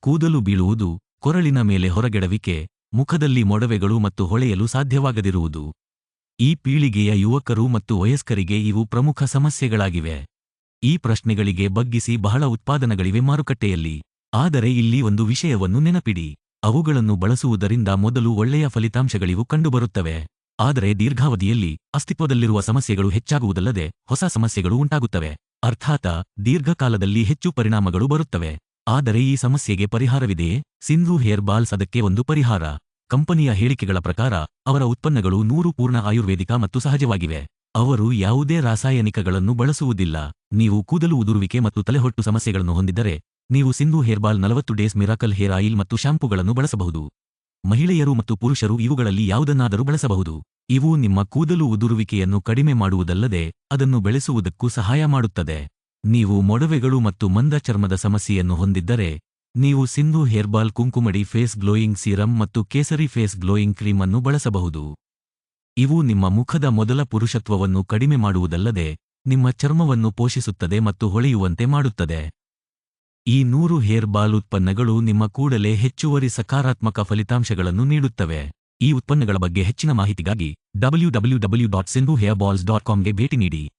ಕೂದಲು ಬೀಳುವುದು, ಕೊರಳಿನ ಮೇಲೆ ಹೊರಗೆಡವಿಕೆ, ಮುಖದಲ್ಲಿ ಮೊಡವೆಗಳು ಮತ್ತು ಹೊಳೆಯಲು ಸಾಧ್ಯವಾಗದಿರುವುದು. ಈ ಪೀಳಿಗೆಯ ಯುವಕರು ಮತ್ತು ವಯಸ್ಕರಿಗೆ ಇವು ಪ್ರಮುಖ ಸಮಸ್ಯೆಗಳಾಗಿವೆ. ಈ ಪ್ರಶ್ನೆಗಳಿಗೆ ಬಗ್ಗಿಸಿ ಬಹಳ ಉತ್ಪಾದನೆಗಳಿವೆ ಮಾರುಕಟ್ಟೆಯಲ್ಲಿ. ಆದರೆ ಇಲ್ಲಿ ಒಂದು ವಿಷಯವನ್ನು ನೆನಪಿಡಿ. ಅವುಗಳನ್ನು ಬಳಸುವುದರಿಂದ ಮೊದಲು ಒಳ್ಳೆಯ ಫಲಿತಾಂಶಗಳಿವು ಕಂಡುಬರುತ್ತವೆ. ಆದರೆ ದೀರ್ಘಾವಧಿಯಲ್ಲಿ ಅಸ್ತಿತ್ವದಲ್ಲಿರುವ ಸಮಸ್ಯೆಗಳು ಹೆಚ್ಚಾಗುವುದಲ್ಲದೆ ಹೊಸ ಸಮಸ್ಯೆಗಳು ಉಂಟಾಗುತ್ತವೆ. ಅರ್ಥಾತ್ ದೀರ್ಘಕಾಲದಲ್ಲಿ ಹೆಚ್ಚು ಪರಿಣಾಮಗಳು ಬರುತ್ತವೆ. ಆದರೆ ಈ ಸಮಸ್ಯೆಗೆ ಪರಿಹಾರವಿದೆಯೇ? ಸಿಂಧೂ ಹೇರ್ ಬಾಲ್ಸ್ ಅದಕ್ಕೆ ಒಂದು ಪರಿಹಾರ. ಕಂಪನಿಯ ಹೇಳಿಕೆಗಳ ಪ್ರಕಾರ ಅವರ ಉತ್ಪನ್ನಗಳು 100 ಪೂರ್ಣ ಆಯುರ್ವೇದಿಕ ಮತ್ತು ಸಹಜವಾಗಿವೆ. ಅವರು ಯಾವುದೇ ರಾಸಾಯನಿಕಗಳನ್ನು ಬಳಸುವುದಿಲ್ಲ. ನೀವು ಕೂದಲು ಉದುರುವಿಕೆ ಮತ್ತು ತಲೆಹೊಟ್ಟು ಸಮಸ್ಯೆಗಳನ್ನು ಹೊಂದಿದ್ದರೆ ನೀವು Sindhu herbal 40 days miracle hair oil ಮತ್ತು ಶಾಂಪೂಗಳನ್ನು ಬಳಸಬಹುದು. ಮಹಿಳೆಯರು ಮತ್ತು ಪುರುಷರು ಇವುಗಳಲ್ಲಿ ಯಾವುದನ್ನಾದರೂ ಬಳಸಬಹುದು. ಇವು ನಿಮ್ಮ ಕೂದಲು ಉದುರುವಿಕೆಯನ್ನು ಕಡಿಮೆ ಮಾಡುವುದಲ್ಲದೆ ಅದನ್ನು ಬೆಳೆಸುವುದಕ್ಕೂ ಸಹಾಯ ಮಾಡುತ್ತದೆ. ನೀವು ಮೊಡವೆಗಳು ಮತ್ತು ಮಂದ ಚರ್ಮದ ಸಮಸ್ಯೆಯನ್ನು ಹೊಂದಿದ್ದರೆ ನೀವು ಸಿಂಧೂ ಹೇರ್ಬಾಲ್ ಕುಂಕುಮಡಿ ಫೇಸ್ ಗ್ಲೋಯಿಂಗ್ ಸೀರಮ್ ಮತ್ತು ಕೇಸರಿ ಫೇಸ್ ಗ್ಲೋಯಿಂಗ್ ಕ್ರೀಮ್ ಅನ್ನು ಬಳಸಬಹುದು. ಇವು ನಿಮ್ಮ ಮುಖದ ಮೊದಲ ಪುರುಷತ್ವವನ್ನು ಕಡಿಮೆ ಮಾಡುವುದಲ್ಲದೆ ನಿಮ್ಮ ಚರ್ಮವನ್ನು ಪೋಷಿಸುತ್ತದೆ ಮತ್ತು ಹೊಳೆಯುವಂತೆ ಮಾಡುತ್ತದೆ. ಈ 100 ಹೇರ್ ಬಾಲ್ ಉತ್ಪನ್ನಗಳು ನಿಮ್ಮ ಕೂಡಲೇ ಹೆಚ್ಚುವರಿ ಸಕಾರಾತ್ಮಕ ಫಲಿತಾಂಶಗಳನ್ನು ನೀಡುತ್ತವೆ. ಈ ಉತ್ಪನ್ನಗಳ ಬಗ್ಗೆ ಹೆಚ್ಚಿನ ಮಾಹಿತಿಗಾಗಿ www.sindhuhairballs.com ಗೆ ಭೇಟಿ ನೀಡಿ.